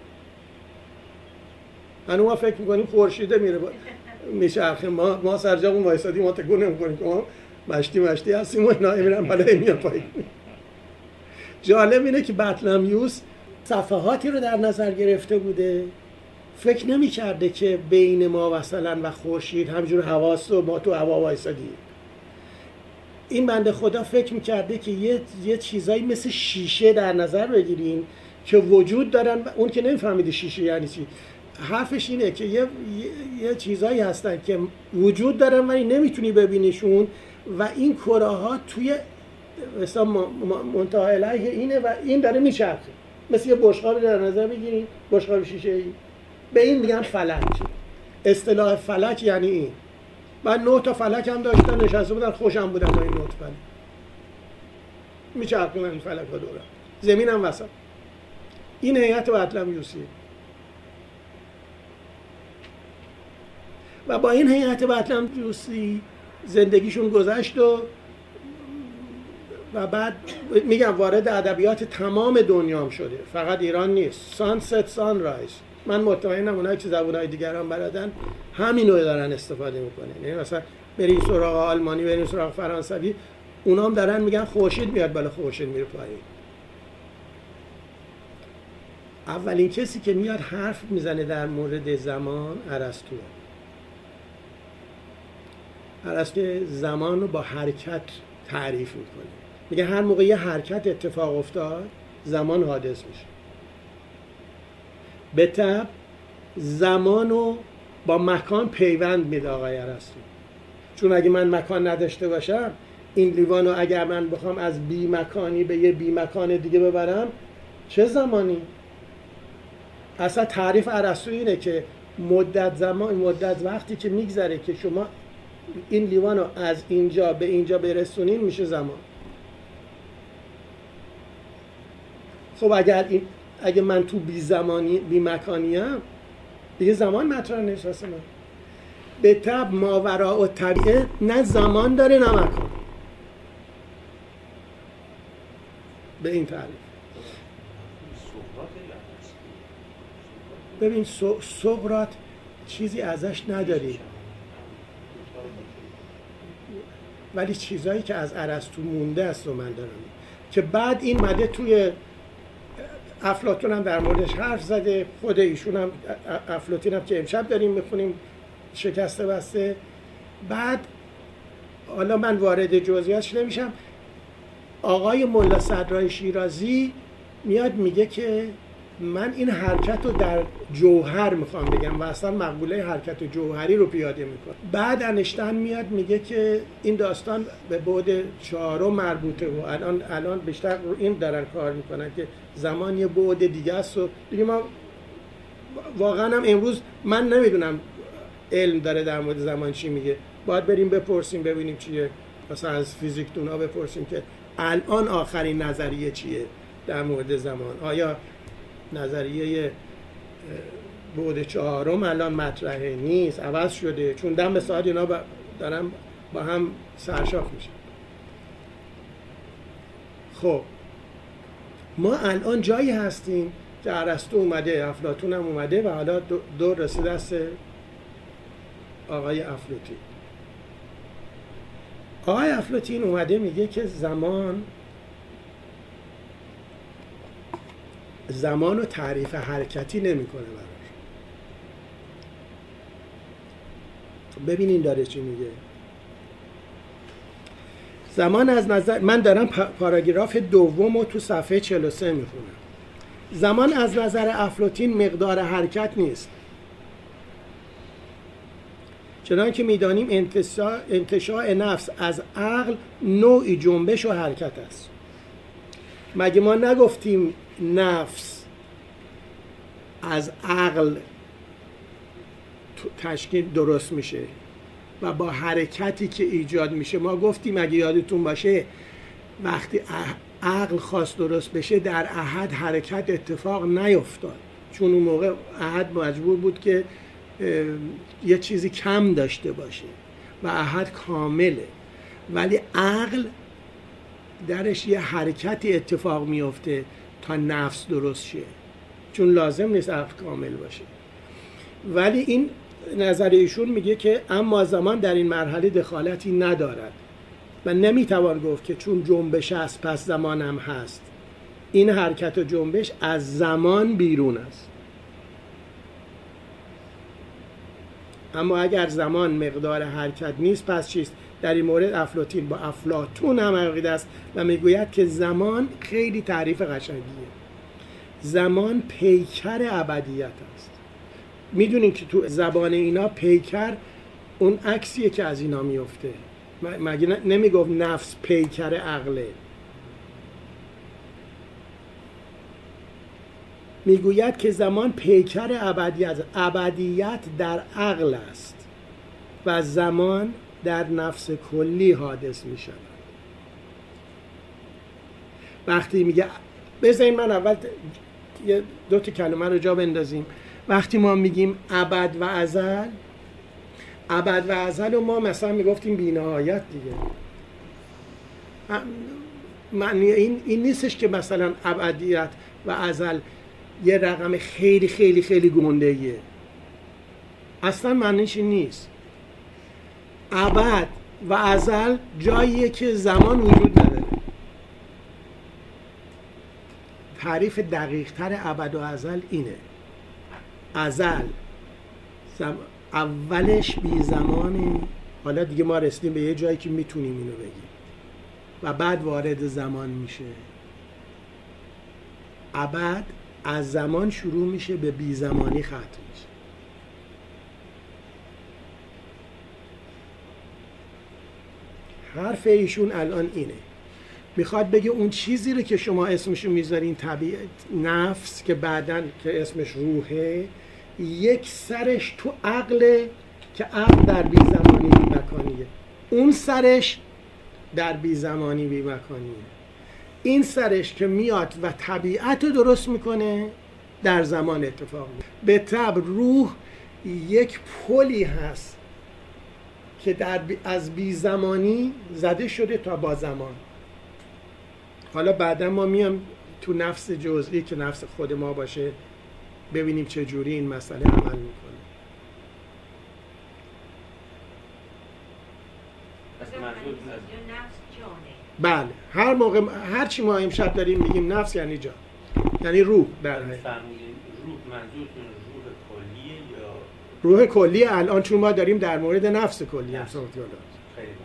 هنوز ما فکر میکنیم خورشیده میره میچرخه، ما سرجامون وایسادیم، ما تکون نمیکنیم که ما مشتی هستیم و اینا میرن بالا میان پایین. جالب اینه که بطلمیوس صفحاتی رو در نظر گرفته بوده، فکر نمی کرده که بین ما مثلا و خورشید همجور هواست و ما تو هوا وایسادیم. این بنده خدا فکر میکرده که یه چیزایی مثل شیشه در نظر بگیریم که وجود دارن. اون که نمیفهمیده شیشه یعنی چی. حرفش اینه که یه چیزایی هستن که وجود دارن ولی نمیتونی ببینیشون و این کره ها توی مثلا منتهی علیه اینه و این داره میچرخه، مثل یه بشقابی در نظر بگیریم، بشقاب شیشه‌ای. به این میگن فلک. اصطلاح فلک یعنی این. من 9 تا فلک هم داشتن، نشسته بودن، خوشم بودن با این 9 تا فلک. میچرخونن این فلک ها دورم، زمین هم وسط. این هیئت بطلمیوسی و با این هیئت بطلمیوسی زندگیشون گذشت و بعد میگم وارد ادبیات تمام دنیا هم شده، فقط ایران نیست. سانست سانرایز، من مطمئنم اونایی که زبونهای دیگر هم بلدن همینو دارن استفاده میکنن. یعنی مثلا بریم سراغ آلمانی، بریم سراغ فرانسوی، اونا هم دارن میگن خورشید میاد بالا، خورشید میره پایین. اولین کسی که میاد حرف میزنه در مورد زمان ارسطوئه. ارسطو زمان رو با حرکت تعریف میکنه. میگه هر موقع یه حرکت اتفاق افتاد زمان حادث میشه. به طب زمان رو با مکان پیوند میده آقای ارسطو. چون اگه من مکان نداشته باشم، این لیوان رو اگر من بخوام از بی مکانی به یه بی مکان دیگه ببرم، چه زمانی؟ اصلا تعریف ارسطو اینه که مدت وقتی که میگذره که شما این لیوان رو از اینجا به اینجا برسونین میشه زمان. خب اگه من تو بی مکانیم دیگه زمان مطرح نیست واسه من. به طب ماوراء الطبیعه نه زمان داره نه مکان. به این تعریف. ببین سقراط چیزی ازش نداری، ولی چیزایی که از ارسطو مونده است و من دارم که بعد این مده توی افلاطون هم در موردش حرف زده. خود ایشون هم افلاطون هم که امشب داریم میخونیم شکسته بسته. بعد حالا من وارد جزئیاتش نمیشم. آقای ملا صدرای شیرازی میاد میگه که من این حرکت رو در جوهر میخوام بگم و اصلا مقوله حرکت جوهری رو پیاده میکنم. بعد انشتین میاد میگه که این داستان به بعد 4 مربوطه و الان بیشتر رو این دارن کار میکنن که زمان یه بعد دیگه است و دیگه ما واقعا هم امروز من نمیدونم علم داره در مورد زمان چی میگه. باید بریم بپرسیم ببینیم چیه، مثلا از فیزیکدونا بپرسیم که الان آخرین نظریه چیه در مورد زمان. آیا نظریه بعد 4 الان مطرحه نیست، عوض شده؟ چون دم به ساعت اینا دارن با هم سرشاخ میشه. خب ما الان جایی هستیم که ارسطو اومده، افلاطون هم اومده و حالا دور رسیده دست آقای افلاطون. آقای افلاطون اومده میگه که زمان رو تعریف حرکتی نمیکنه براش. ببینین داره چی میگه. زمان از نظر، من دارم پاراگراف دوم رو تو صفحه 43 میخونم. زمان از نظر افلاطون مقدار حرکت نیست، چنانکه که میدانیم انتشاء نفس از عقل نوعی جنبش و حرکت است. مگه ما نگفتیم نفس از عقل تشکیل درست میشه و با حرکتی که ایجاد میشه؟ ما گفتیم اگه یادتون باشه وقتی عقل خواست درست بشه در احد حرکت اتفاق نیفتاد، چون اون موقع احد مجبور بود که یه چیزی کم داشته باشه و احد کامله. ولی عقل درش یه حرکتی اتفاق میفته تا نفس درست شه، چون لازم نیست عقل کامل باشه. ولی این نظر ایشون میگه که اما زمان در این مرحله دخالتی ندارد و نمیتوان گفت که چون جنبش است پس زمان هم هست. این حرکت و جنبش از زمان بیرون است. اما اگر زمان مقدار حرکت نیست پس چیست؟ در این مورد افلاطون با افلاطون هم عقیده است و میگوید که زمان خیلی تعریف قشنگیه. زمان پیکر ابدیت است. میدونین که تو زبان اینا پیکر اون عکسیه که از اینا میفته. مگه نمیگفت نفس پیکر عقله؟ میگوید که زمان پیکر ابدیت، ابدیت در عقل است و زمان در نفس کلی حادث می شود. وقتی میگه، بذارین من اول دو تا کلمه رو جا بندازیم. وقتی ما میگیم ابد و ازل، ابد و ازل و ما مثلا میگفتیم بی‌نهایت دیگه. معنی این نیستش که مثلا ابدیت و ازل یه رقم خیلی خیلی خیلی گنده‌ایه. اصلا معنیش این نیست. ابد و ازل جاییه که زمان وجود نداره. تعریف دقیق تر ابد و ازل اینه. ازل اولش بی زمانه، حالا دیگه ما رسیدیم به یه جایی که میتونیم اینو بگیم و بعد وارد زمان میشه. ابد از زمان شروع میشه به بی زمانی ختم میشه. حرف ایشون الان اینه، میخواد بگه اون چیزی رو که شما اسمشو میذارین طبیعت، نفس که بعدن که اسمش روحه، یک سرش تو عقله که عقل در بی زمانی بی مکانیه، اون سرش در بی زمانی بی مکانیه. این سرش که میاد و طبیعت رو درست میکنه در زمان اتفاق میفته. به طبع روح یک پلی هست که از بی زمانی زده شده تا با زمان. حالا بعدا ما میام تو نفس جزئی که نفس خود ما باشه ببینیم چه جوری این مسئله عمل میکنه. بله، هر موقع هر چی ما امشب داریم میگیم نفس یعنی جان، یعنی روح. در حقیقت روح منظورتون روح روح کلیه یا کلیه الان، چون ما داریم در مورد نفس کلی هم صحبت می‌کنیم.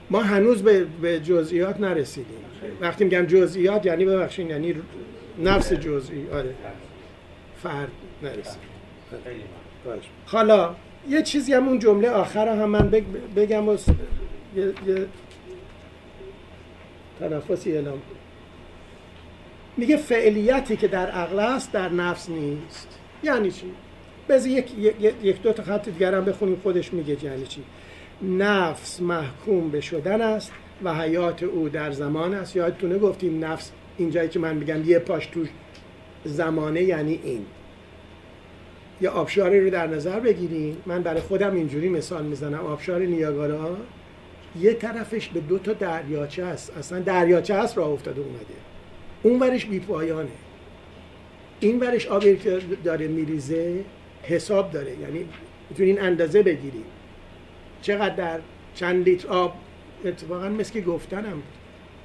ما هنوز به جزئیات نرسیدیم. وقتی میگم جزئیات یعنی ببخشید یعنی نفس جزئی، آره، فرد نرسید. حالا یه چیزی هم اون جمله آخر هم من بگم و یه تنفسی اعلام کنم. میگه فعلیتی که در عقل است در نفس نیست. یعنی چی؟ بذار یک دو تا خط دیگر هم بخونیم خودش میگه یعنی چی. نفس محکوم به شدن است و حیات او در زمان است. یادتونه گفتیم نفس اینجایی که من میگم یه پاش تو زمانه یعنی این. یا آبشاری رو در نظر بگیریم، من برای خودم اینجوری مثال میزنم. آبشار نیاگارا یه طرفش به دو تا دریاچه است، اصلا دریاچه است راه افتاده اومده، اون ورش بی پایانه، این ورش آبی که داره میریزه حساب داره، یعنی میتونین اندازه بگیریم چقدر در چند لیتر آب. اتفاقا مثل که گفتنم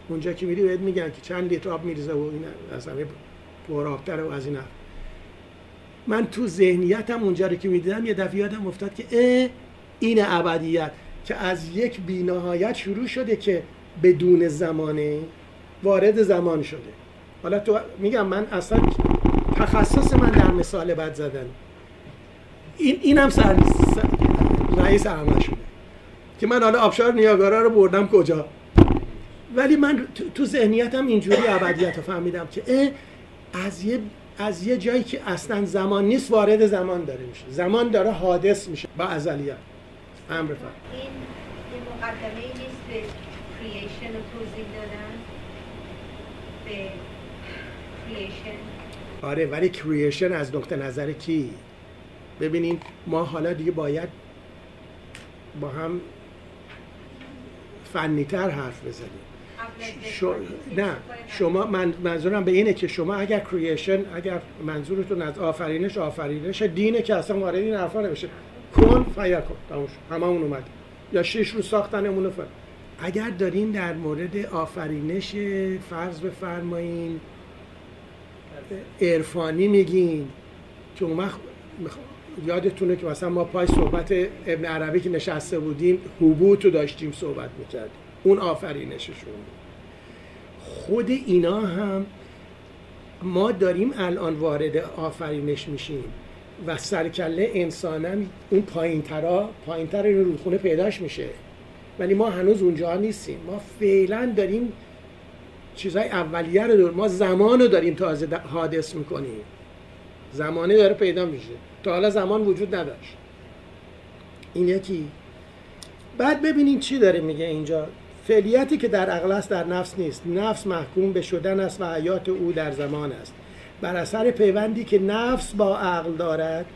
اونجا که میری بهت میگن که چند لیتر آب میریزه و این اصلا پر آبتره و از این. من تو ذهنیتم اونجا رو که میدیدم یه دفعه یادم افتاد که این ابدیت که از یک بی‌نهایت شروع شده که بدون زمانه وارد زمان شده. حالا تو میگم من اصلا تخصص من در مثال بد زدن، اینم رئیس عمل شده که من حالا آبشار نیاگارا رو بردم کجا، ولی من تو ذهنیتم اینجوری ابدیت رو فهمیدم که از یه جایی که اصلا زمان نیست وارد زمان داره میشه، زمان داره حادث میشه با ازلیت. امر فرد این مقدمه نیست به کریشن رو توضیح دادن، به کریشن. آره، ولی کریشن از نقطه نظر کی؟ ببینین ما حالا دیگه باید با هم فنی‌تر حرف بزنیم. نه شما منظورم به اینه که شما اگر کریشن، اگر منظورتون از آفرینش دینه که اصلا وارد این حرفا نمیشه، کن فیکون تموم شد، هممون اومد، یا 6 روز ساختنمون رو. اگر دارین در مورد آفرینش فرض بفرمایین عرفانی میگین که اون وقت یادتونه که مثلا ما پای صحبت ابن عربی که نشسته بودیم حبوط رو داشتیم صحبت میکردیم، اون آفرینششون بود. خود اینا هم ما داریم الان وارد آفرینش میشیم و سرکله انسان هم اون پایینتر این رودخونه پیداش میشه، ولی ما هنوز اونجا نیستیم. ما فعلا داریم چیزهای اولیه رو ما زمان رو داریم تازه حادث میکنیم، زمانه داره پیدا میشه، تا حالا زمان وجود نداشت. این یکی. بعد ببینیم چی داره میگه اینجا، فعلیتی که در عقل است در نفس نیست، نفس محکوم به شدن است و حیات او در زمان است. بر اثر پیوندی که نفس با عقل دارد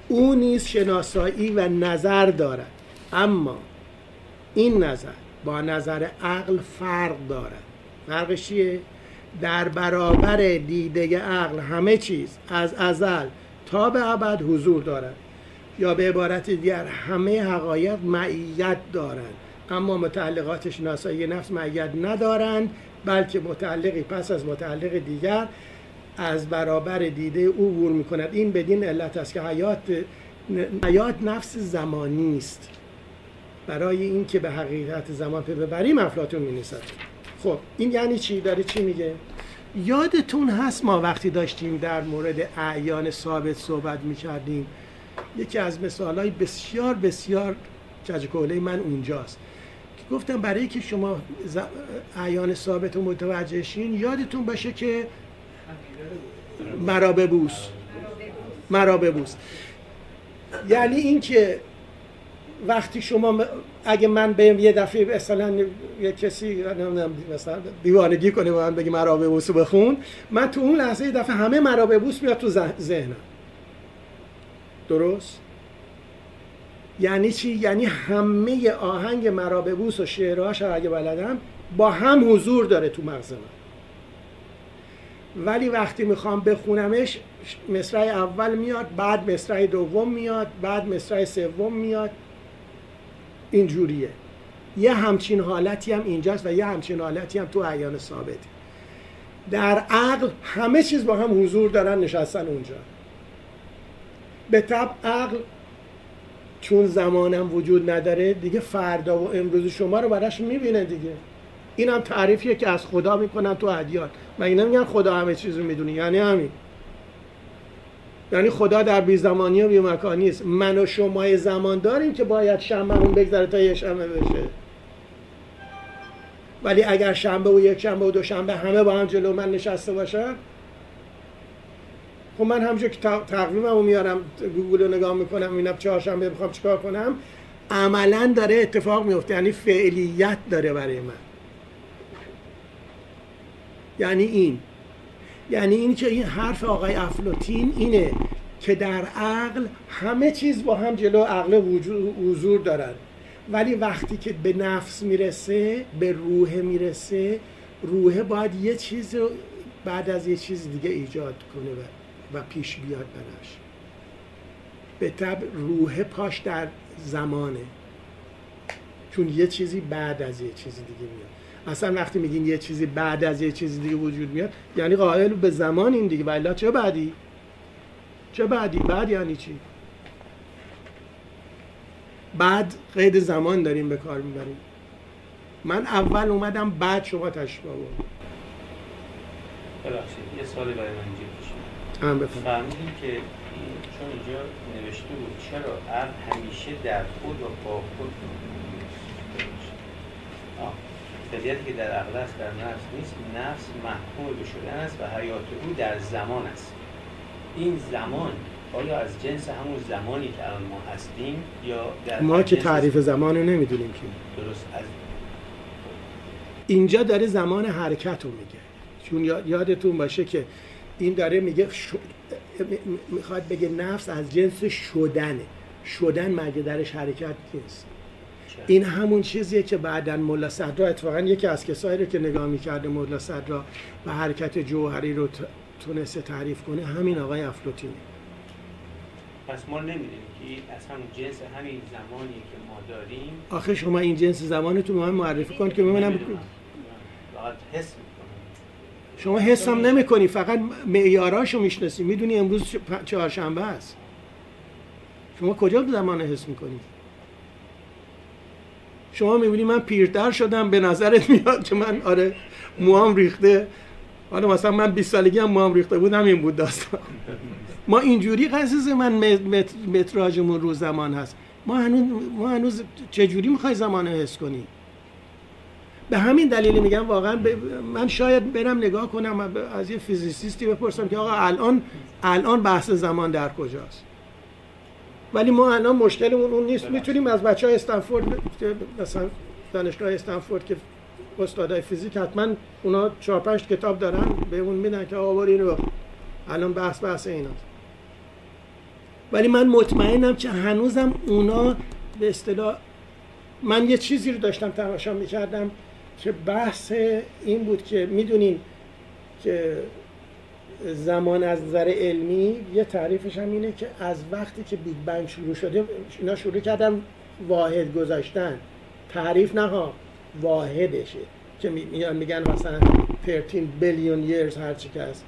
او نیز شناسایی و نظر دارد، اما این نظر با نظر عقل فرق دارد. فرقش چیه؟ در برابر دیده عقل همه چیز از ازل تا به ابد حضور دارد، یا به عبارت دیگر همه حقایق معیت دارند، اما متعلقات شناسایی نفس معیت ندارند، بلکه متعلقی پس از متعلق دیگر از برابر دیده او عبور می‌کند. این بدین علت است که حیات نفس زمانی است. برای این که به حقیقت زمان پی ببریم افلاطون می‌نویسد. خب این یعنی چی؟ داره چی میگه؟ یادتون هست ما وقتی داشتیم در مورد اعیان ثابت صحبت می‌کردیم، یکی از مثال‌های بسیار بسیار کجکوله من اونجاست که گفتم برای که شما اعیان ثابت رو متوجه شین، یادتون باشه که مرا ببوس. یعنی این که وقتی شما اگه من بهم یه دفعه مثلا یه کسی نمیدونم مثلا دیوانگی کنه و من بگه مرا ببوس بخون، من تو اون لحظه یه دفعه همه مرا ببوس میاد تو ذهنم. درست؟ یعنی چی؟ یعنی همه آهنگ مرا ببوس و شعرهاش اگه بلدم با هم حضور داره تو مغز من، ولی وقتی میخوام بخونمش مصرع اول میاد، بعد مصرع دوم میاد، بعد مصرع سوم میاد، اینجوریه. یه همچین حالتی هم اینجاست و یه همچین حالتی هم تو اعیان ثابت. در عقل همه چیز با هم حضور دارن، نشستن اونجا. به طبع عقل چون زمانم وجود نداره دیگه، فردا و امروز شما رو براش میبینه دیگه. این هم تعریفیه که از خدا میکنن تو ادیان. من اینا میگن خدا همه چیز رو میدونه، یعنی همین، یعنی خدا در بی زمانی و بی مکانی است. من و شما زمان داریم که باید شنبهمون بگذره تا یک شنبه بشه، ولی اگر شنبه و یک شنبه و دو شنبه همه با هم جلو من نشسته باشن، خب من همونجور که تقویممو میارم گوگل رو نگاه میکنم اینم چهارشنبه میخوام چیکار کنم، عملا داره اتفاق میفته، یعنی فعلیت داره برای من. یعنی این که این حرف آقای افلاطین اینه که در عقل همه چیز با هم جلو عقل حضور دارن، ولی وقتی که به نفس میرسه، به روح میرسه، روح باید یه چیز رو بعد از یه چیز دیگه ایجاد کنه و پیش بیاد براش. به طبع روح پاش در زمانه، چون یه چیزی بعد از یه چیز دیگه میاد. اصلا وقتی میگین یه چیزی بعد از یه چیز دیگه وجود میاد، یعنی قائل به زمان این دیگه. ولی چه بعدی؟ بعد یعنی چی؟ بعد قید زمان داریم به کار میبریم. من اول اومدم بعد شما تشریف آوردید. ببخشید یه سوالی برای من اینجا پیش اومد. فهمیدیم که چون اینجا نوشته بود چرا عقل همیشه در خود و با خود فعلیتی که در عقل است در نفس نیست، نفس محکوم به شدن است و حیات او در زمان است. این زمان آیا از جنس همون زمانی که الان ما هستیم یا در ما که تعریف زمان رو نمیدونیم که درست از اینجا داره زمان حرکت رو میگه، چون یادتون باشه که این داره میگه میخواد بگه نفس از جنس شدنه. شدن مگه درش حرکت نیست؟ این همون چیزیه که بعداً ملا صدرا، اتفاقاً یکی از کسایی رو که نگاه می‌کرده ملا صدرا و حرکت جوهری رو تونسته تعریف کنه همین آقای افلاطونه. پس ما نمی‌دونیم که از همون جنس همین زمانی که ما داریم. آخه شما این جنس زمانتون رو هم معرفی کن که ببینم. فقط حس می‌کنم. شما حس هم نمی‌کنی، فقط معیاراشو میشناسی. میدونی امروز چهارشنبه است. شما کجا زمان حس می‌کنی؟ شما می‌بینی من پیرتر شدم، به نظرت میاد که من آره موام ریخته. حالا مثلا من 20 سالگی هم موام ریخته بودم، این بود داستان. ما اینجوری قصص من متراژمون رو زمان هست. ما هنوز چجوری میخوای زمان حس کنی؟ به همین دلیل میگم واقعا من شاید برم نگاه کنم از یه فیزیسیستی بپرسم که آقا الان بحث زمان در کجاست؟ ولی ما الان مشکلمون اون نیست. میتونیم از بچهای استنفورد، مثلا دانشگاه استنفورد که استادای فیزیک حتما اونا 4-5 کتاب دارن بهمون میدن که آقا اینو الان بحث ایناست. ولی من مطمئنم که هنوزم اونا به اصطلاح، من یه چیزی رو داشتم تماشا میکردم که بحث این بود که میدونین که زمان از نظر علمی یه تعریفش هم اینه که از وقتی که بیگ بنگ شروع شده اینا شروع کردن واحد گذاشتن، تعریف نه ها، واحدشه که میگن مثلا 13 بیلیون years هرچی که از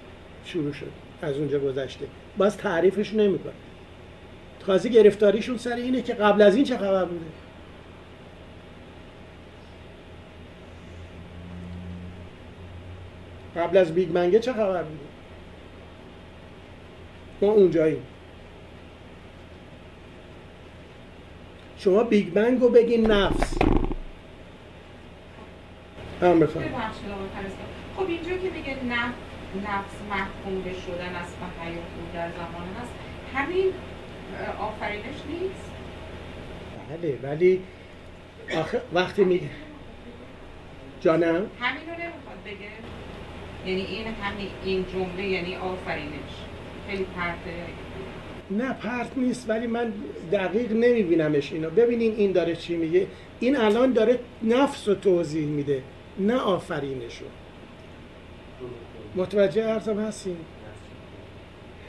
شروع شد از اونجا گذشته، باز تعریفش نمیکنه. تازه گرفتاریشون سر اینه که قبل از این چه خبر بوده. قبل از بیگ بنگ چه خبر بوده. ما اونجاییم. شما بیگ بنگ رو بگین نفس. خب اینجا که میگه نفس محکوم به شدن است و حیات او در زمان هست، همین آفرینش نیست؟ بله، ولی آخه وقتی میگه جانم همین رو نمیخواد بگه؟ یعنی این جمله یعنی آفرینش خیلی پرته؟ نه پرت نیست، ولی من دقیق نمیبینمش اینو. ببینین این داره چی میگه. این الان داره نفس رو توضیح میده، نه آفرینش رو. متوجه عرضم هستین؟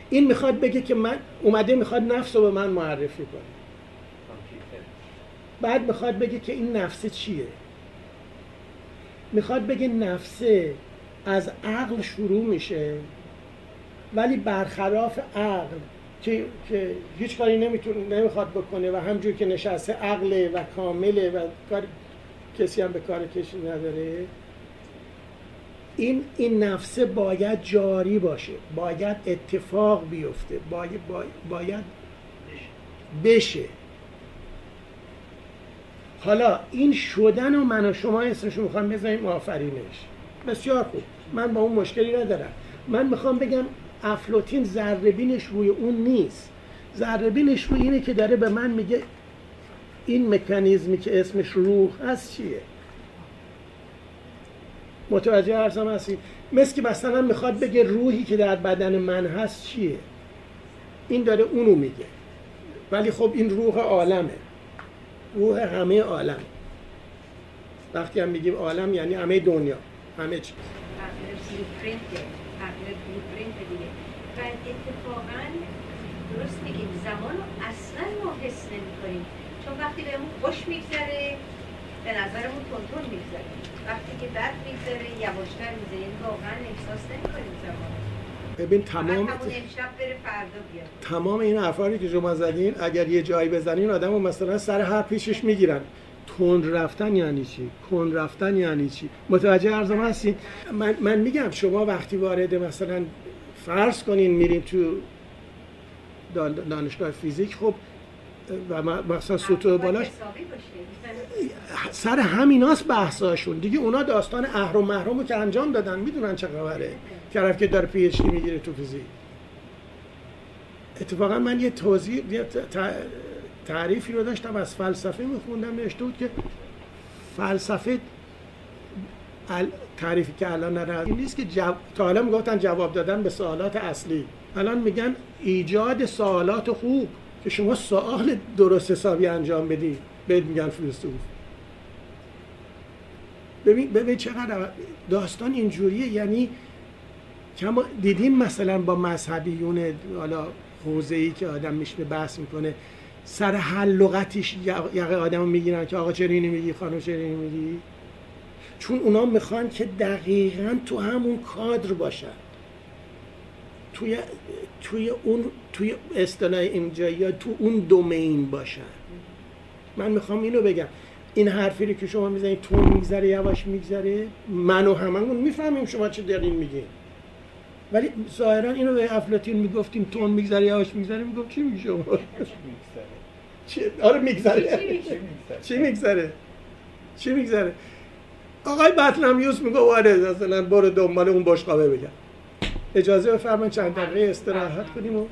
این میخواد بگه که من اومده میخواد نفس رو به من معرفی کنه، بعد میخواد بگه که این نفس چیه. میخواد بگه نفسه از عقل شروع میشه، ولی برخلاف عقل که هیچ کاری نمیخواد بکنه و همجور که نشسته عقله و کامله و کسی هم به کار کشی نداره، این نفسه باید جاری باشه، باید اتفاق بیفته، باید بشه. حالا این شدن و من و شما اسمشو میخوام بذاریم آفرینش. بسیار خوب، من با اون مشکلی ندارم. من میخوام بگم افلاطین ذره بینش روی اون نیست، ذره بینش روی اینه که داره به من میگه این مکانیزمی که اسمش روح هست چیه. متوجه عرضم هستید؟ مثل که مثلا میخواد بگه روحی که در بدن من هست چیه. این داره اونو میگه، ولی خب این روح عالمه، روح همه عالم. وقتی هم میگیم عالم یعنی همه دنیا، همه چیز. و اتفاقاً درست میگیم زمان رو اصلا ما حس نمی کنیم، چون وقتی بهمون خوش میگذره به نظرمون تونتون میگذره، وقتی که بد میگذره یواشتر میگذره، یعنی واقعا احساس نمی کنیم زمان. ببین تمام این حرفایی که شما زدین اگر یه جایی بزنین آدمو مثلا سر هر پیشش میگیرن. تند رفتن یعنی چی؟ کند رفتن یعنی چی؟ متوجه عرضم هستین؟ من میگم شما وقتی وارد مثلا فرض کنین میرین تو دانشگاه فیزیک، خب و مثلا سطوح بالاش سر همیناست بحثاشون دیگه. اونا داستان اهرم محرومو که انجام دادن، میدونن چه خبره. طرف که داره پی اچ دی میگیره تو فیزیک. اتفاقا من یه تعریفی رو داشتم از فلسفه میخوندم، نوشته بود که فلسفه تعریفی که الان ندارن این نیست که تا حالا میگفتن جواب دادن به سوالات اصلی، الان میگن ایجاد سوالات خوب. که شما سوال درست حسابی انجام بدی بهت میگن فیلسوف. ببین چقدر داستان اینجوریه. یعنی که ما دیدیم مثلا با مذهبیون حالا حوزه‌ای که آدم میشینه بحث میکنه سر هر لغتیش یقه آدمو میگیرن که آقا چرا اینو میگی، خانم چرا اینو میگی، چون اونا میخوان که دقیقاً تو همون کادر باشن، توی اصطلاح اینجا یا تو اون دومین باشن. من میخوام اینو بگم، این حرفی رو که شما میزنید تون میگذره یواش میگذره، من و هممون میفهمیم شما چه دارین میگین، ولی ظاهرا اینو به افلاطون میگفتیم تون میگذره یواش میگذره، میگفت چی میگه شما؟ آره میگذره. چی میگذره؟ آقای بطلمیوس میگه آره مثلا برو دنبال اون بشقابه بگم. اجازه بفرمایید چند دقیقه استراحت کنیم و